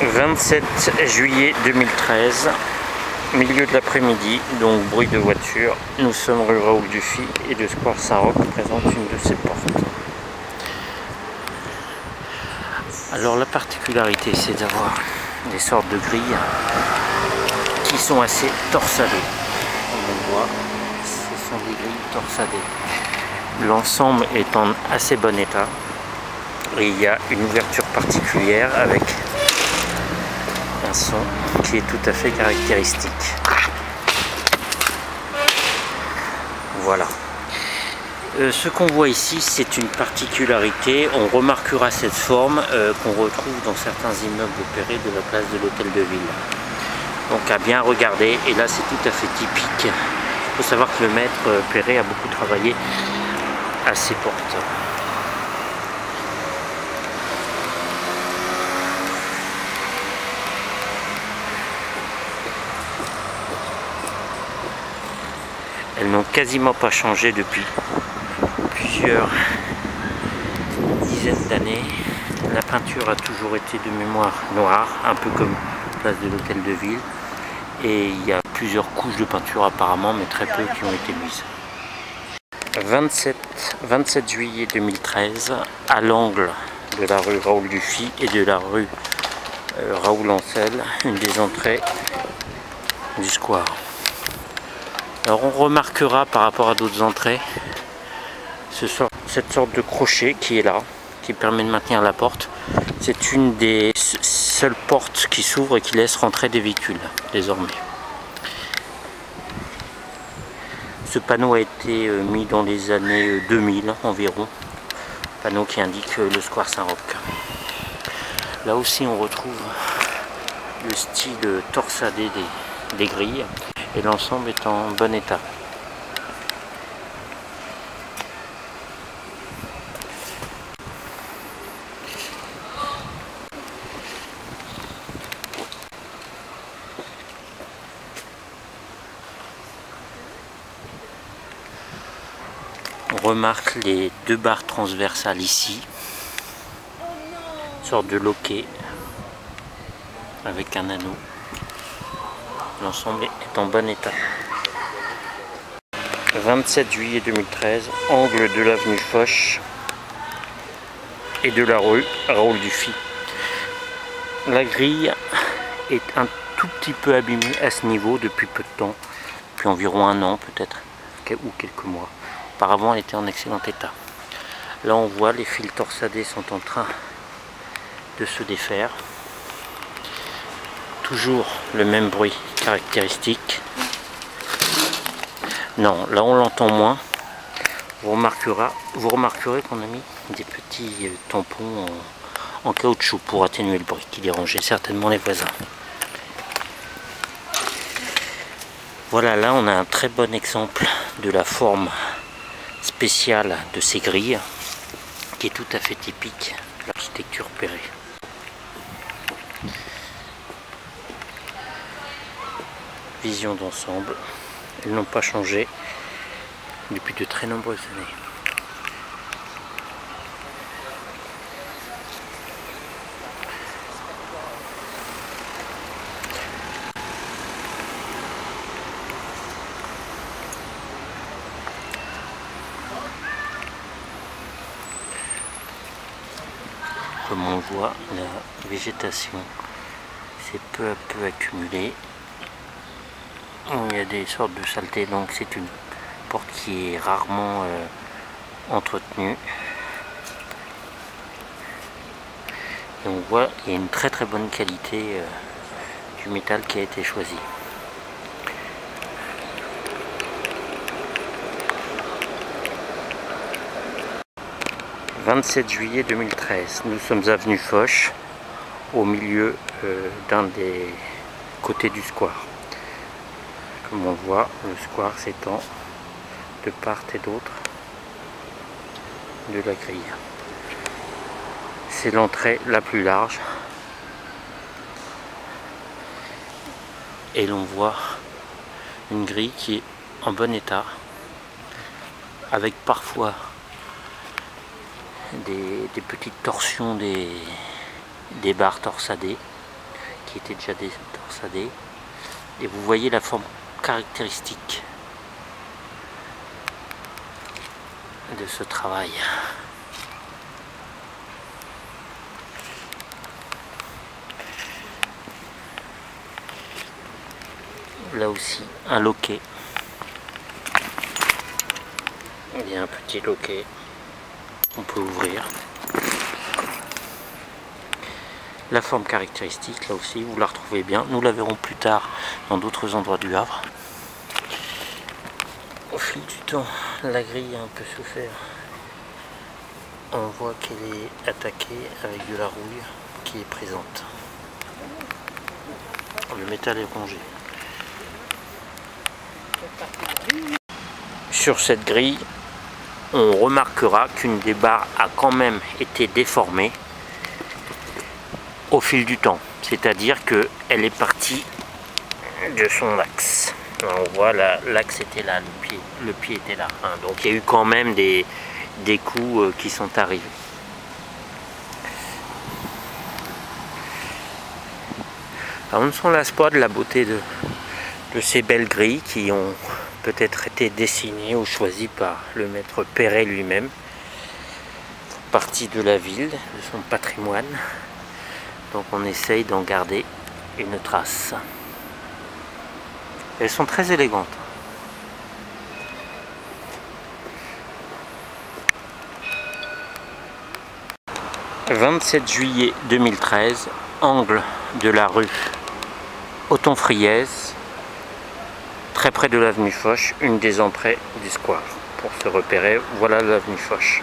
27 juillet 2013, milieu de l'après-midi, donc bruit de voiture. Nous sommes rue Raoul Dufy et le square Saint-Roch présente une de ses portes. Alors la particularité, c'est d'avoir des sortes de grilles qui sont assez torsadées. Comme on voit, ce sont des grilles torsadées. L'ensemble est en assez bon état et il y a une ouverture particulière avec un son qui est tout à fait caractéristique. Voilà. Ce qu'on voit ici, c'est une particularité. On remarquera cette forme qu'on retrouve dans certains immeubles opérés de la place de l'Hôtel de Ville. Donc à bien regarder, et là c'est tout à fait typique. Il faut savoir que le maître Perret a beaucoup travaillé à ces portes. Elles n'ont quasiment pas changé depuis plusieurs dizaines d'années. La peinture a toujours été de mémoire noire, un peu comme place de l'Hôtel de Ville. Et il y a plusieurs couches de peinture apparemment, mais très peu qui ont été mises. 27 juillet 2013, à l'angle de la rue Raoul Dufy et de la rue Raoul Ancel, une des entrées du square. Alors on remarquera par rapport à d'autres entrées cette sorte de crochet qui est là, qui permet de maintenir la porte. C'est une des seules portes qui s'ouvre et qui laisse rentrer des véhicules désormais. Ce panneau a été mis dans les années 2000 environ, panneau qui indique le square Saint-Roch. Là aussi on retrouve le style torsadé des grilles et l'ensemble est en bon état. On remarque les deux barres transversales ici, une sorte de loquet avec un anneau. L'ensemble est en bon état. 27 juillet 2013, angle de l'avenue Foch et de la rue Raoul Dufy. La grille est un tout petit peu abîmée à ce niveau depuis peu de temps, depuis environ un an peut-être, ou quelques mois. Auparavant, elle était en excellent état. Là, on voit les fils torsadés sont en train de se défaire. Toujours le même bruit caractéristique. Non, là on l'entend moins. Vous remarquerez qu'on a mis des petits tampons en caoutchouc pour atténuer le bruit qui dérangeait certainement les voisins. Voilà, là on a un très bon exemple de la forme spéciale de ces grilles qui est tout à fait typique de l'architecture Perret. Vision d'ensemble, elles n'ont pas changé depuis de très nombreuses années. Comme on voit, la végétation s'est peu à peu accumulée. Il y a des sortes de saletés, donc c'est une porte qui est rarement entretenue. Et on voit qu'il y a une très très bonne qualité du métal qui a été choisi. « 27 juillet 2013, nous sommes avenue Foch, au milieu d'un des côtés du square. Comme on voit, le square s'étend de part et d'autre de la grille. C'est l'entrée la plus large. Et l'on voit une grille qui est en bon état, avec parfois des petites torsions des barres torsadées. qui était déjà détorsadée. Et vous voyez la forme caractéristique de ce travail. Là aussi, un loquet. Il y a un petit loquet qu'on peut ouvrir. La forme caractéristique, là aussi, vous la retrouvez bien. Nous la verrons plus tard dans d'autres endroits du Havre. Au fil du temps, la grille a un peu souffert. On voit qu'elle est attaquée avec de la rouille qui est présente. Le métal est rongé. Sur cette grille, on remarquera qu'une des barres a quand même été déformée au fil du temps. C'est-à-dire qu'elle est partie de son axe. On voit l'axe était là, le pied était là. Donc il y a eu quand même des coups qui sont arrivés. Alors, on ne s'en lasse pas de la beauté de ces belles grilles qui ont peut-être été dessinées ou choisies par le maître Perret lui-même. Partie de la ville, de son patrimoine. Donc on essaye d'en garder une trace. Elles sont très élégantes. « 27 juillet 2013, angle de la rue Othon-Friez, très près de l'avenue Foch, une des entrées du square. Pour se repérer, voilà l'avenue Foch.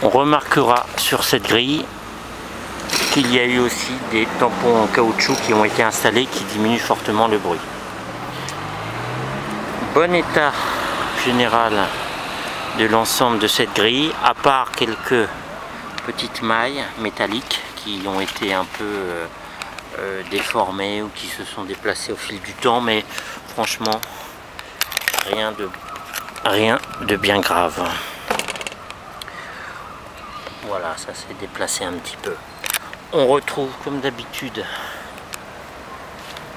On remarquera sur cette grille qu'il y a eu aussi des tampons en caoutchouc qui ont été installés qui diminuent fortement le bruit. Bon état général de l'ensemble de cette grille, à part quelques petites mailles métalliques qui ont été un peu déformées ou qui se sont déplacées au fil du temps, mais franchement rien de bien grave. Voilà, ça s'est déplacé un petit peu. On retrouve comme d'habitude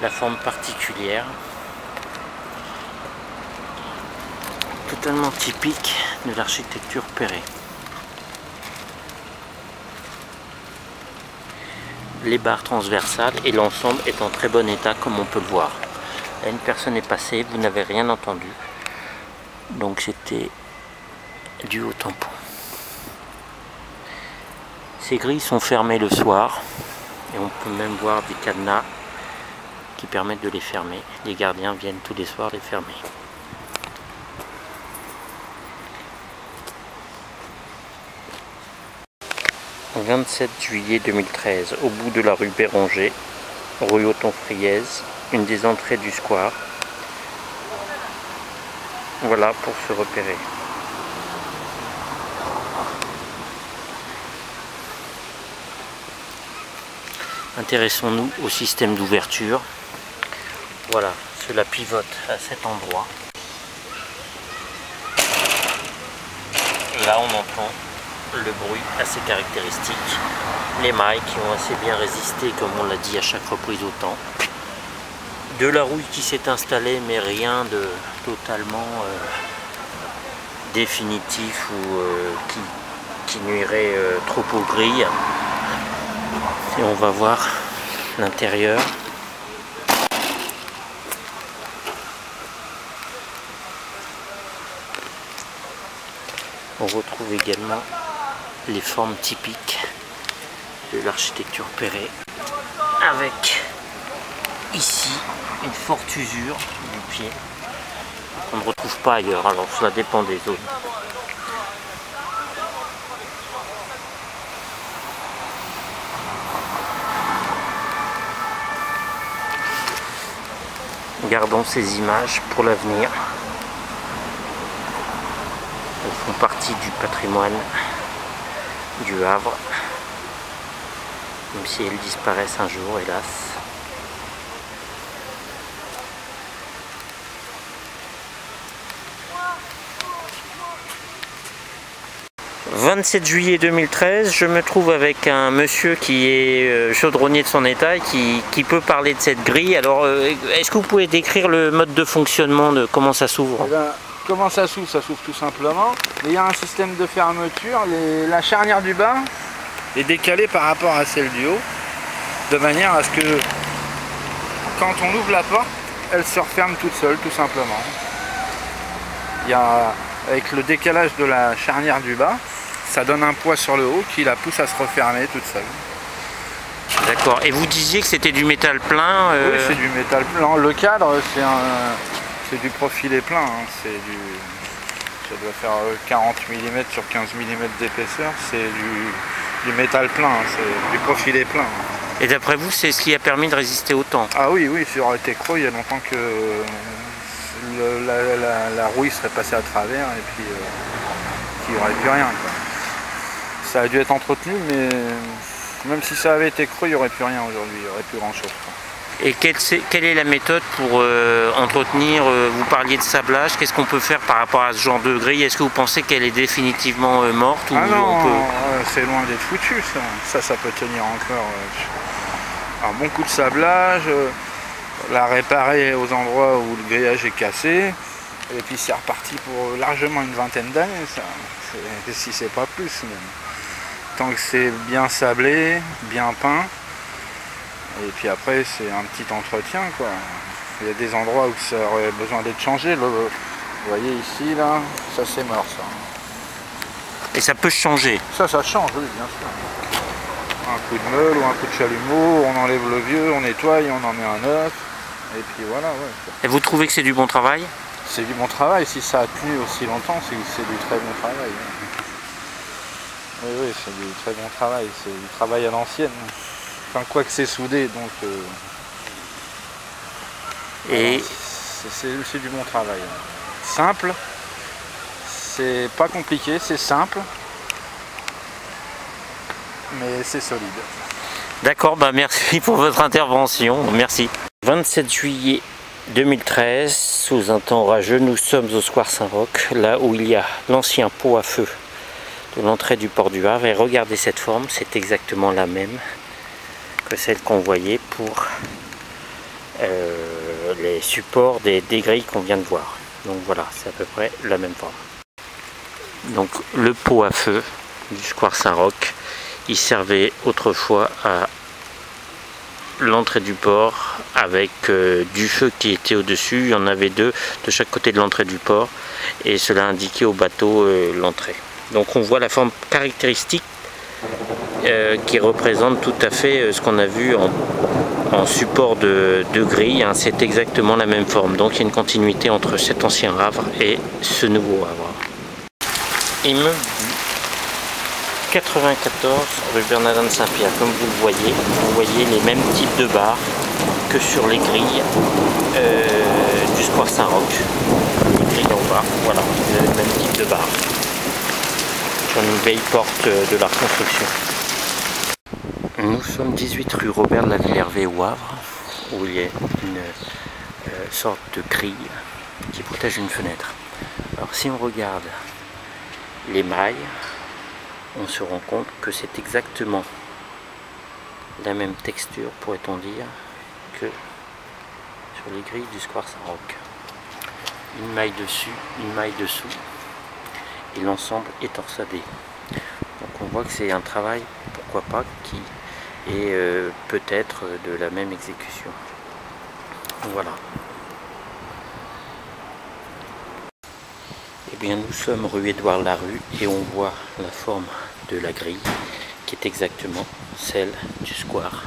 la forme particulière, totalement typique de l'architecture Perret. Les barres transversales et l'ensemble est en très bon état comme on peut le voir. Là, une personne est passée, vous n'avez rien entendu. Donc c'était dû au tampon. Ces grilles sont fermées le soir et on peut même voir des cadenas qui permettent de les fermer. Les gardiens viennent tous les soirs les fermer. Le 27 juillet 2013, au bout de la rue Béranger, rue Othon-Friez, une des entrées du square. Voilà pour se repérer. Intéressons-nous au système d'ouverture. Voilà, cela pivote à cet endroit. Et là on entend le bruit assez caractéristique. Les mailles qui ont assez bien résisté, comme on l'a dit à chaque reprise au temps. De la rouille qui s'est installée, mais rien de totalement définitif ou qui nuirait trop aux grilles. Et on va voir l'intérieur. On retrouve également les formes typiques de l'architecture Perret, avec ici une forte usure du pied qu'on ne retrouve pas ailleurs, alors cela dépend des zones. Gardons ces images pour l'avenir. Elles font partie du patrimoine du Havre, même si elles disparaissent un jour, hélas. 27 juillet 2013, je me trouve avec un monsieur qui est chaudronnier de son état et qui peut parler de cette grille. Alors, est-ce que vous pouvez décrire le mode de fonctionnement de comment ça s'ouvre? Comment ça s'ouvre? Ça s'ouvre tout simplement. Mais il y a un système de fermeture. La charnière du bas est décalée par rapport à celle du haut, de manière à ce que quand on ouvre la porte, elle se referme toute seule, tout simplement. Il y a, avec le décalage de la charnière du bas, ça donne un poids sur le haut qui la pousse à se refermer toute seule. D'accord. Et vous disiez que c'était du métal plein Oui, c'est du métal plein. Le cadre, c'est du profilé plein. Hein. Ça doit faire 40 mm sur 15 mm d'épaisseur. C'est du métal plein, hein. C'est du profilé plein. Et d'après vous, c'est ce qui a permis de résister au temps? Ah oui, oui, ça aurait été creux, il y a longtemps que la rouille serait passée à travers et puis qu'il n'y aurait plus rien, quoi. Ça a dû être entretenu, mais même si ça avait été creux, il n'y aurait plus rien aujourd'hui, il n'y aurait plus grand chose, quoi. Et quelle est la méthode pour entretenir, vous parliez de sablage, qu'est-ce qu'on peut faire par rapport à ce genre de grille? Est-ce que vous pensez qu'elle est définitivement morte ou Ah non, on peut... c'est loin d'être foutu, ça peut tenir encore un bon coup de sablage, la réparer aux endroits où le grillage est cassé, et puis c'est reparti pour largement une vingtaine d'années, si c'est pas plus même. Tant que c'est bien sablé, bien peint, et puis après c'est un petit entretien, quoi. Il y a des endroits où ça aurait besoin d'être changé. Vous voyez ici, là, ça c'est mort, ça. Et ça peut changer? Ça change, oui, bien sûr. Un coup de meule ou un coup de chalumeau, on enlève le vieux, on nettoie, on en met un neuf, et puis voilà, ouais. Et vous trouvez que c'est du bon travail? C'est du bon travail, si ça a tenu aussi longtemps, c'est du très bon travail. Oui, oui, c'est du très bon travail, c'est du travail à l'ancienne. Enfin, quoi que c'est soudé, donc... Et c'est du bon travail. Simple, c'est pas compliqué, c'est simple, mais c'est solide. D'accord, bah merci pour votre intervention, merci. 27 juillet 2013, sous un temps orageux, nous sommes au Square Saint-Roch, là où il y a l'ancien pot à feu de l'entrée du port du Havre. Et regardez cette forme, c'est exactement la même que celle qu'on voyait pour les supports des grilles qu'on vient de voir. Donc voilà, c'est à peu près la même forme. Donc le pot à feu du Square Saint-Roch, il servait autrefois à l'entrée du port avec du feu qui était au-dessus. Il y en avait deux de chaque côté de l'entrée du port et cela indiquait au bateau l'entrée. Donc on voit la forme caractéristique qui représente tout à fait ce qu'on a vu en support de grille, hein. C'est exactement la même forme. Donc il y a une continuité entre cet ancien Havre et ce nouveau Havre. Immeuble du 94 rue Bernardin de Saint-Pierre. Comme vous voyez les mêmes types de barres que sur les grilles du Square Saint-Roch. Les grilles en bas, voilà, le même type de barres. Sur une vieille porte de la reconstruction. Nous sommes 18 rue Robert de la Villervée au Havre, où il y a une sorte de grille qui protège une fenêtre. Alors si on regarde les mailles, on se rend compte que c'est exactement la même texture, pourrait-on dire, que sur les grilles du Square Saint-Roch. Une maille dessus, une maille dessous, et l'ensemble est torsadé. Donc on voit que c'est un travail, pourquoi pas, qui est peut-être de la même exécution. Voilà. Eh bien nous sommes rue Édouard Larue et on voit la forme de la grille qui est exactement celle du Square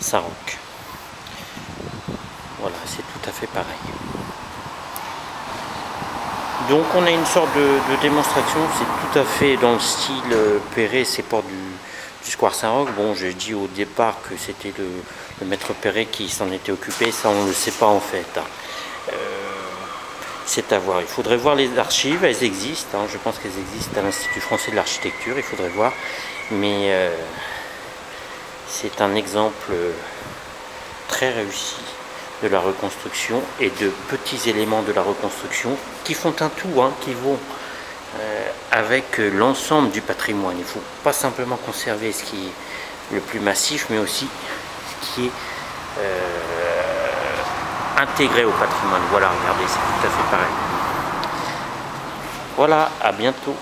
Saint-Roch. Voilà, c'est tout à fait pareil. Donc on a une sorte de démonstration, c'est tout à fait dans le style Perret, c'est portes du Square Saint-Roch. Bon, j'ai dit au départ que c'était le maître Perret qui s'en était occupé, ça on ne le sait pas en fait. C'est à voir, il faudrait voir les archives, elles existent, hein. Je pense qu'elles existent à l'Institut français de l'architecture, il faudrait voir, mais c'est un exemple très réussi de la reconstruction et de petits éléments de la reconstruction qui font un tout, hein, avec l'ensemble du patrimoine. Il ne faut pas simplement conserver ce qui est le plus massif, mais aussi ce qui est intégré au patrimoine. Voilà, regardez, c'est tout à fait pareil. Voilà, à bientôt.